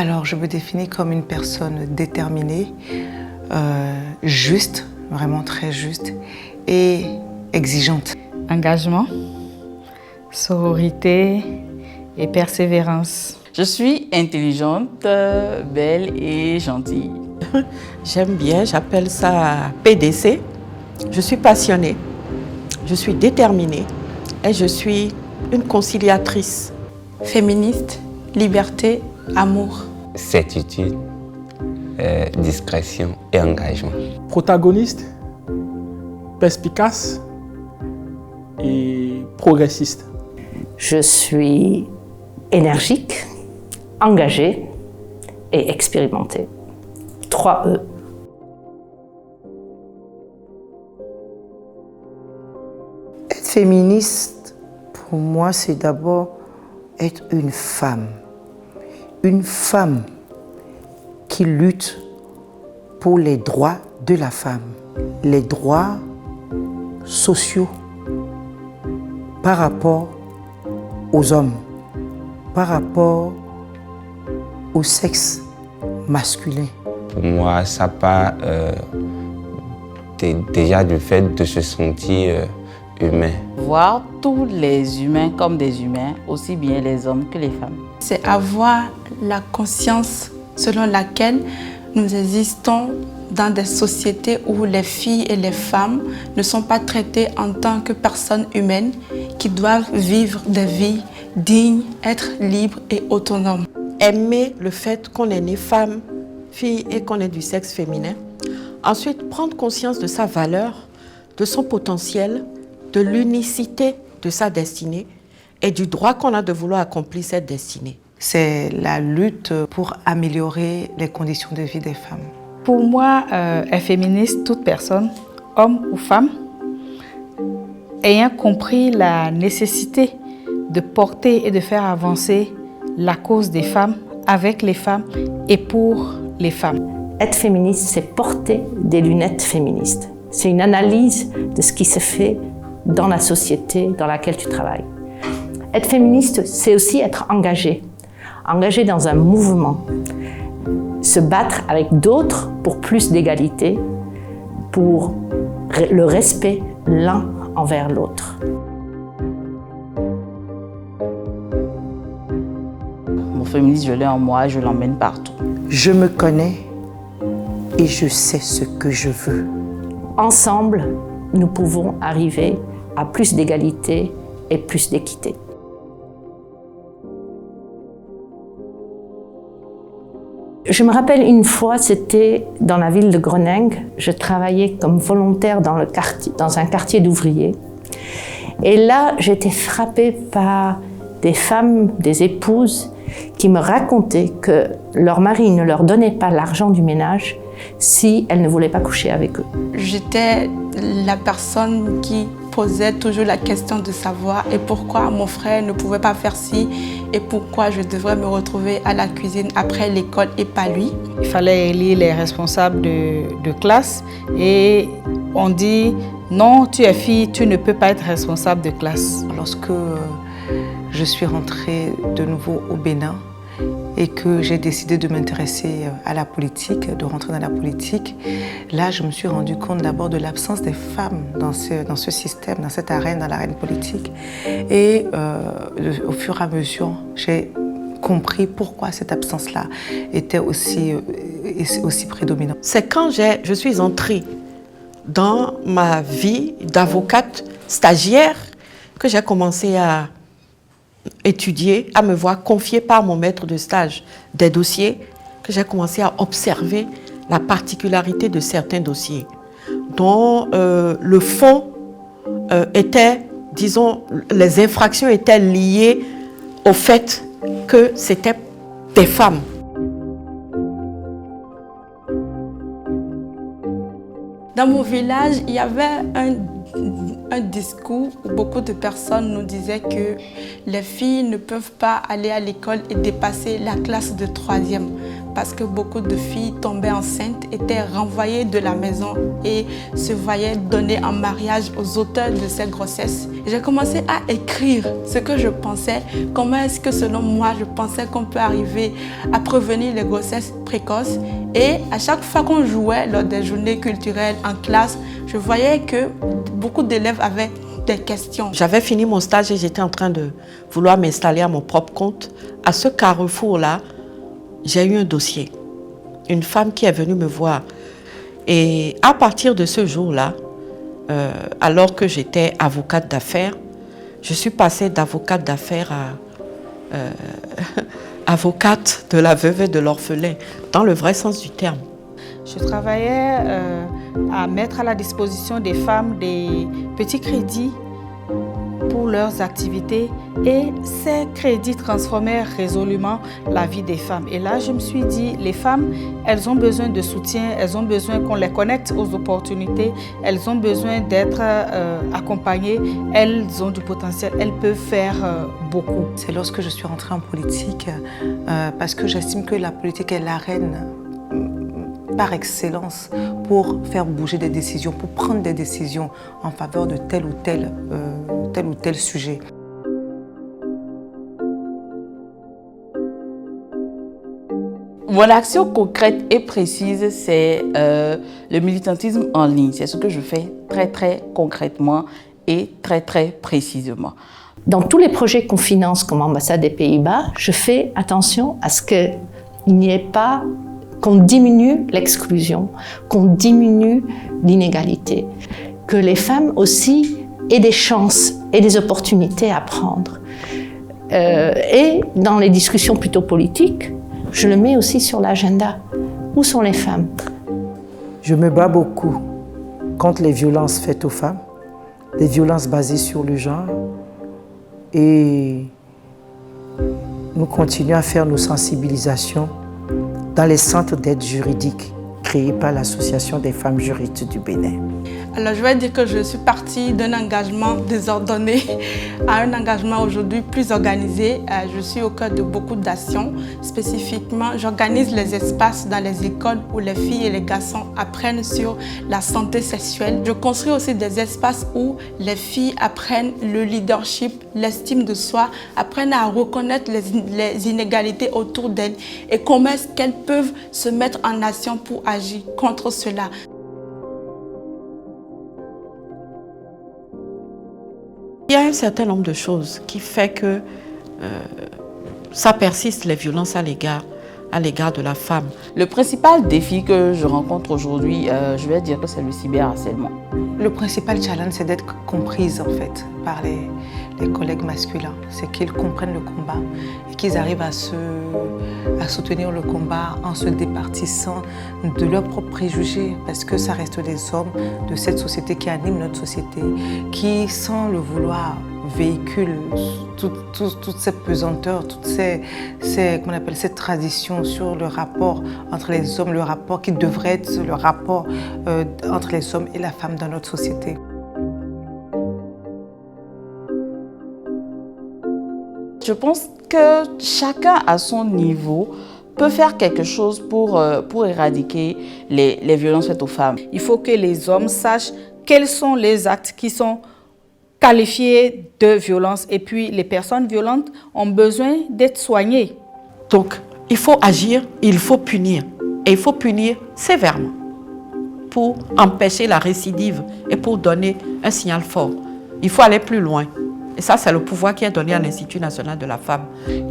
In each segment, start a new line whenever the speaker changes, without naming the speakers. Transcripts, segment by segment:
Alors, je me définis comme une personne déterminée, juste, vraiment très juste, et exigeante.
Engagement, sororité et persévérance.
Je suis intelligente, belle et gentille.
J'aime bien, j'appelle ça PDC. Je suis passionnée, je suis déterminée et je suis une conciliatrice.
Féministe, liberté, amour.
Certitude, discrétion et engagement.
Protagoniste, perspicace et progressiste.
Je suis énergique, engagée et expérimentée. 3 E.
Être féministe, pour moi, c'est d'abord être une femme. Une femme qui lutte pour les droits de la femme, les droits sociaux par rapport aux hommes, par rapport au sexe masculin.
Pour moi, ça part déjà du fait de se sentir humain.
Voir tous les humains comme des humains, aussi bien les hommes que les femmes.
C'est avoir la conscience selon laquelle nous existons dans des sociétés où les filles et les femmes ne sont pas traitées en tant que personnes humaines qui doivent vivre des vies dignes, être libres et autonomes.
Aimer le fait qu'on est né femme, fille et qu'on est du sexe féminin. Ensuite, prendre conscience de sa valeur, de son potentiel, de l'unicité de sa destinée et du droit qu'on a de vouloir accomplir cette destinée.
C'est la lutte pour améliorer les conditions de vie des femmes.
Pour moi, est féministe toute personne, homme ou femme, ayant compris la nécessité de porter et de faire avancer la cause des femmes avec les femmes et pour les femmes.
Être féministe, c'est porter des lunettes féministes. C'est une analyse de ce qui se fait dans la société dans laquelle tu travailles. Être féministe, c'est aussi être engagé. Engagé dans un mouvement. Se battre avec d'autres pour plus d'égalité, pour le respect l'un envers l'autre.
Mon féminisme, je l'ai en moi, je l'emmène partout.
Je me connais et je sais ce que je veux.
Ensemble, nous pouvons arriver à plus d'égalité et plus d'équité. Je me rappelle une fois, c'était dans la ville de Groningue. Je travaillais comme volontaire dans un quartier d'ouvriers. Et là, j'étais frappée par des femmes, des épouses, qui me racontaient que leur mari ne leur donnait pas l'argent du ménage si elles ne voulaient pas coucher avec eux.
J'étais la personne qui posait toujours la question de savoir et pourquoi mon frère ne pouvait pas faire ci et pourquoi je devrais me retrouver à la cuisine après l'école et pas lui.
Il fallait élire les responsables de classe et on dit non, tu es fille, tu ne peux pas être responsable de classe.
Lorsque je suis rentrée de nouveau au Bénin et que j'ai décidé de m'intéresser à la politique, de rentrer dans la politique, là, je me suis rendu compte d'abord de l'absence des femmes dans ce système, dans cette arène, dans l'arène politique. Et au fur et à mesure, j'ai compris pourquoi cette absence-là était aussi prédominante.
C'est quand je suis entrée dans ma vie d'avocate stagiaire que j'ai commencé à étudier, à me voir confier par mon maître de stage des dossiers, que j'ai commencé à observer la particularité de certains dossiers, dont le fond était, disons, les infractions étaient liées au fait que c'était des femmes.
Dans mon village, il y avait un discours où beaucoup de personnes nous disaient que les filles ne peuvent pas aller à l'école et dépasser la classe de 3e parce que beaucoup de filles tombaient enceintes, étaient renvoyées de la maison et se voyaient donner en mariage aux auteurs de ces grossesses. J'ai commencé à écrire ce que je pensais, comment est-ce que selon moi je pensais qu'on peut arriver à prévenir les grossesses précoces. Et à chaque fois qu'on jouait lors des journées culturelles en classe, je voyais que beaucoup d'élèves avaient des questions.
J'avais fini mon stage et j'étais en train de vouloir m'installer à mon propre compte. À ce carrefour-là, j'ai eu un dossier. Une femme qui est venue me voir. Et à partir de ce jour-là, alors que j'étais avocate d'affaires, je suis passée d'avocate d'affaires à avocate de la veuve et de l'orphelin, dans le vrai sens du terme.
Je travaillais à mettre à la disposition des femmes des petits crédits pour leurs activités et ces crédits transformaient résolument la vie des femmes. Et là, je me suis dit, les femmes, elles ont besoin de soutien, elles ont besoin qu'on les connecte aux opportunités, elles ont besoin d'être accompagnées, elles ont du potentiel, elles peuvent faire beaucoup.
C'est lorsque je suis rentrée en politique parce que j'estime que la politique est l'arène par excellence pour faire bouger des décisions, pour prendre des décisions en faveur de tel ou tel sujet.
Mon action concrète et précise, c'est le militantisme en ligne. C'est ce que je fais très concrètement et très précisément.
Dans tous les projets qu'on finance comme ambassade des Pays-Bas, je fais attention à ce qu'il n'y ait pas, qu'on diminue l'exclusion, qu'on diminue l'inégalité, que les femmes aussi aient des chances et des opportunités à prendre. Et dans les discussions plutôt politiques, je le mets aussi sur l'agenda. Où sont les femmes?
Je me bats beaucoup contre les violences faites aux femmes, les violences basées sur le genre. Et nous continuons à faire nos sensibilisations dans les centres d'aide juridique créés par l'Association des femmes juristes du Bénin.
Alors je vais dire que je suis partie d'un engagement désordonné à un engagement aujourd'hui plus organisé. Je suis au cœur de beaucoup d'actions. Spécifiquement, j'organise les espaces dans les écoles où les filles et les garçons apprennent sur la santé sexuelle. Je construis aussi des espaces où les filles apprennent le leadership, l'estime de soi, apprennent à reconnaître les inégalités autour d'elles et comment est-ce qu'elles peuvent se mettre en action pour agir contre cela.
Il y a un certain nombre de choses qui fait que ça persiste, les violences à l'égard de la femme.
Le principal défi que je rencontre aujourd'hui, je vais dire que c'est le cyberharcèlement.
Le principal challenge, c'est d'être comprise en fait par les collègues masculins. C'est qu'ils comprennent le combat et qu'ils arrivent à soutenir le combat en se départissant de leurs propres préjugés, parce que ça reste des hommes de cette société qui anime notre société, qui, sans le vouloir, véhiculent toute cette pesanteur, toutes ces traditions sur le rapport entre les hommes, le rapport qui devrait être le rapport entre les hommes et la femme dans notre société.
Je pense que chacun à son niveau peut faire quelque chose pour éradiquer les violences faites aux femmes.
Il faut que les hommes sachent quels sont les actes qui sont qualifiés de violence et puis les personnes violentes ont besoin d'être soignées.
Donc, il faut agir, il faut punir. Et il faut punir sévèrement pour empêcher la récidive et pour donner un signal fort. Il faut aller plus loin. Et ça, c'est le pouvoir qui est donné à l'Institut national de la femme.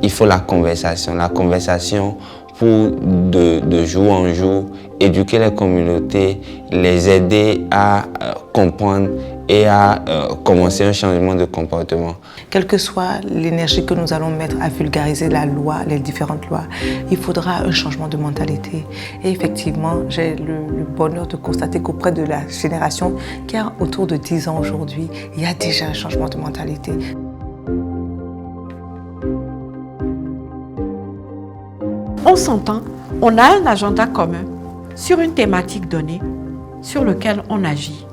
Il faut la conversation pour de jour en jour éduquer les communautés, les aider à comprendre et à commencer un changement de comportement.
Quelle que soit l'énergie que nous allons mettre à vulgariser la loi, les différentes lois, il faudra un changement de mentalité. Et effectivement, j'ai le bonheur de constater qu'auprès de la génération qui a autour de 10 ans aujourd'hui, il y a déjà un changement de mentalité.
On s'entend, on a un agenda commun sur une thématique donnée sur laquelle on agit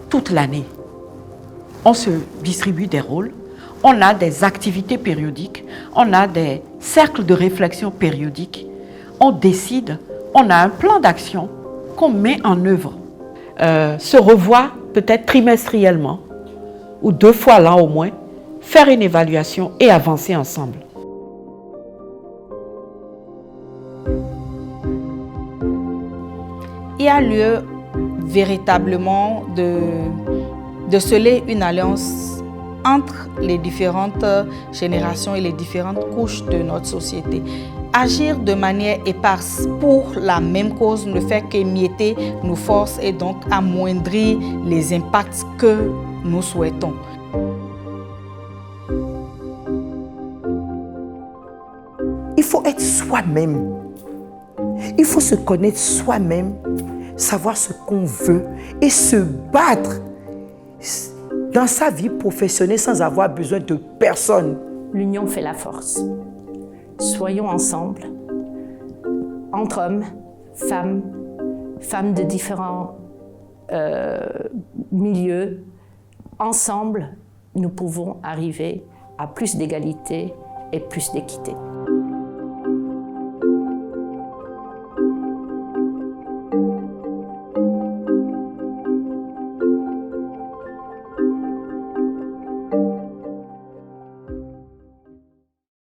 toute l'année. On se distribue des rôles, on a des activités périodiques, on a des cercles de réflexion périodiques on décide, on a un plan d'action qu'on met en œuvre. Se revoir peut-être trimestriellement ou 2 fois l'an au moins, faire une évaluation et avancer ensemble.
Il y a lieu véritablement de sceller une alliance entre les différentes générations et les différentes couches de notre société. Agir de manière éparse pour la même cause ne fait qu'émietter nos forces et donc amoindrir les impacts que nous souhaitons.
Il faut être soi-même. Il faut se connaître soi-même, savoir ce qu'on veut et se battre dans sa vie professionnelle sans avoir besoin de personne.
L'union fait la force. Soyons ensemble, entre hommes, femmes de différents milieux. Ensemble, nous pouvons arriver à plus d'égalité et plus d'équité.